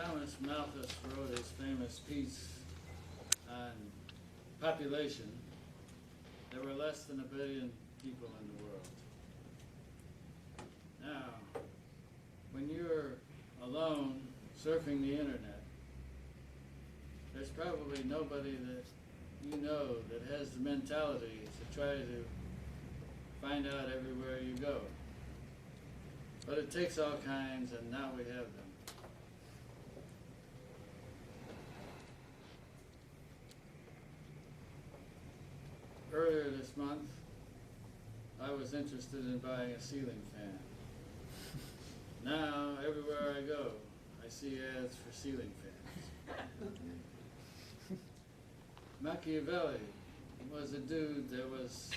Thomas Malthus wrote his famous piece on population, there were less than 1 billion people in the world. Now, when you're alone surfing the internet, there's probably nobody that you know that has the mentality to try to find out everywhere you go. But it takes all kinds, and now we have them. Earlier this month, I was interested in buying a ceiling fan. Now, everywhere I go, I see ads for ceiling fans. Machiavelli was a dude that was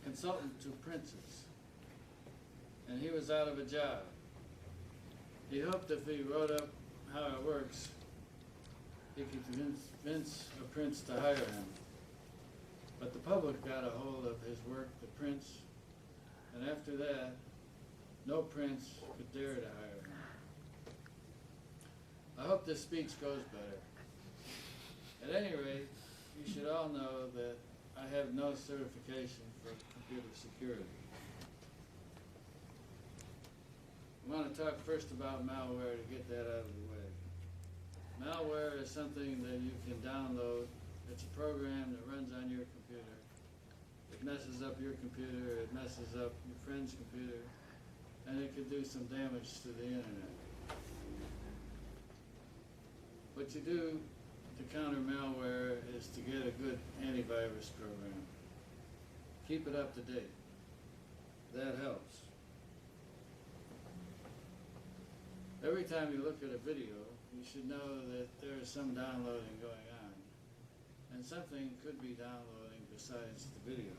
consultant to princes, and he was out of a job. He hoped if he wrote up how it works, he could convince a prince to hire him. But the public got a hold of his work, the prince, and after that, no prince could dare to hire him. I hope this speech goes better. At any rate, you should all know that I have no certification for computer security. I want to talk first about malware to get that out of the way. Malware is something that you can download. It's a program that runs on your computer. It messes up your computer, it messes up your friend's computer, and it could do some damage to the internet. What you do to counter malware is to get a good antivirus program. Keep it up to date. That helps. Every time you look at a video, you should know that there is some downloading going on. And something could be downloading besides the video.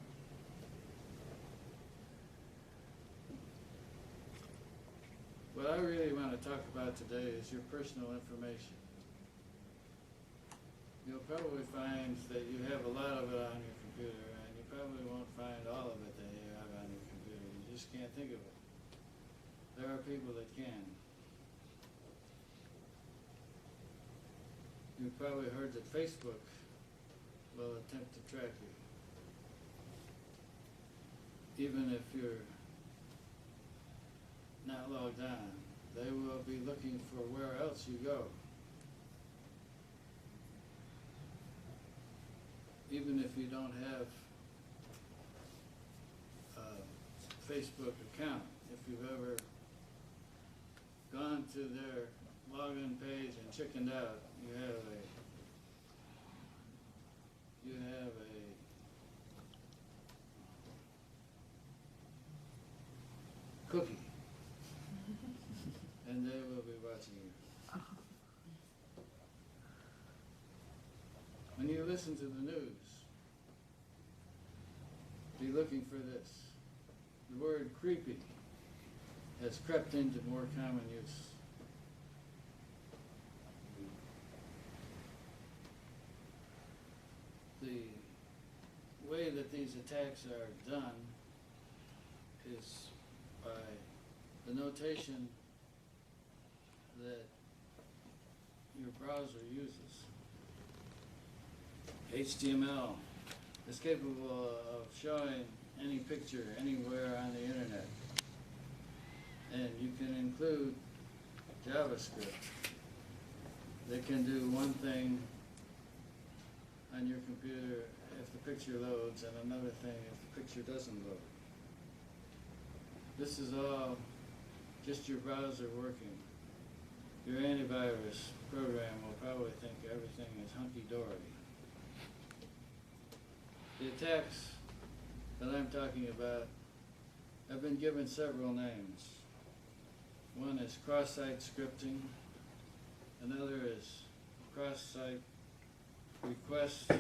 What I really want to talk about today is your personal information. You'll probably find that you have a lot of it on your computer, and you probably won't find all of it that you have on your computer. You just can't think of it. There are people that can. You've probably heard that Facebook will attempt to track you. Even if you're not logged on, they will be looking for where else you go. Even if you don't have a Facebook account, if you've ever gone to their login page and chickened out, you have a cookie, and they will be watching you. When you listen to the news, be looking for this. The word creepy has crept into more common use. The way that these attacks are done is by the notation that your browser uses. HTML is capable of showing any picture anywhere on the internet. And you can include JavaScript that can do one thing on your computer if the picture loads, and another thing if the picture doesn't load. This is all just your browser working. Your antivirus program will probably think everything is hunky-dory. The attacks that I'm talking about have been given several names. One is cross-site scripting, another is cross-site request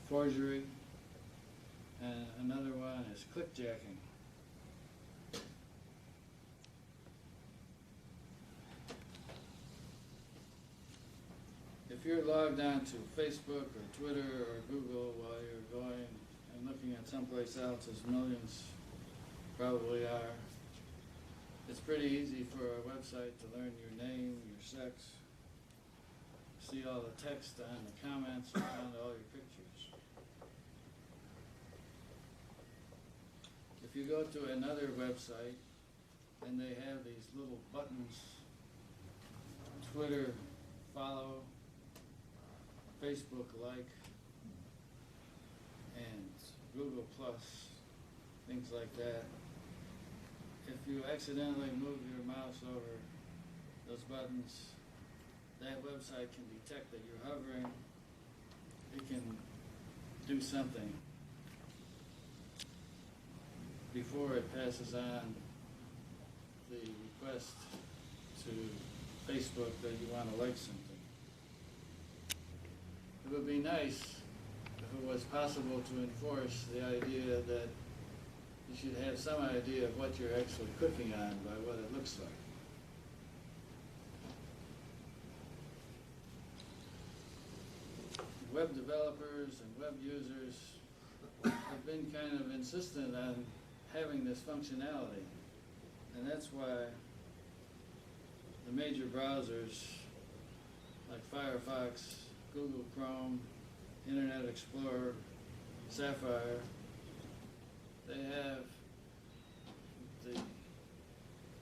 forgery, and another one is clickjacking. If you're logged on to Facebook or Twitter or Google while you're going and looking at someplace else, as millions probably are, It's pretty easy for a website to learn your name, your sex, see all the text on the comments, and find all your pictures. If you go to another website and they have these little buttons, Twitter, follow, Facebook like, and Google Plus, things like that. If you accidentally move your mouse over those buttons, that website can detect that you're hovering. It can do something before it passes on the request to Facebook that you want to like something. It would be nice if it was possible to enforce the idea that you should have some idea of what you're actually clicking on by what it looks like. Web developers and web users have been kind of insistent on having this functionality, and that's why the major browsers like Firefox, Google Chrome, Internet Explorer, Sapphire, they have the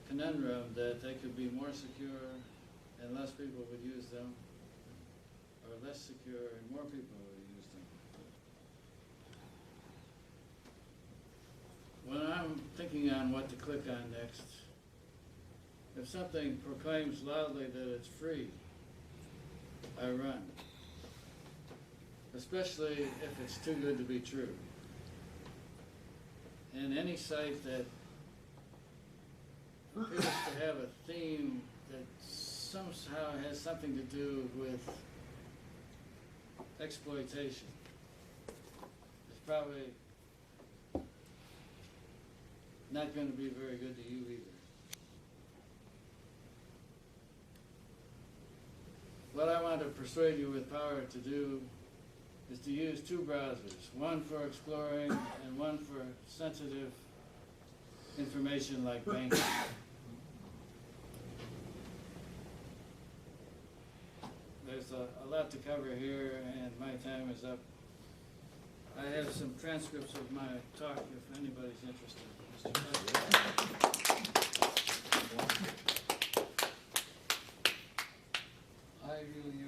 conundrum that they could be more secure and less people would use them, or less secure and more people would use them. When I'm thinking on what to click on next, if something proclaims loudly that it's free, I run. Especially if it's too good to be true. And any site that appears to have a theme that somehow has something to do with exploitation is probably not going to be very good to you either. What I want to persuade you with power to do is to use two browsers, one for exploring and one for sensitive information like banking. There's a lot to cover here, and my time is up. I have some transcripts of my talk if anybody's interested. Mr. President. I really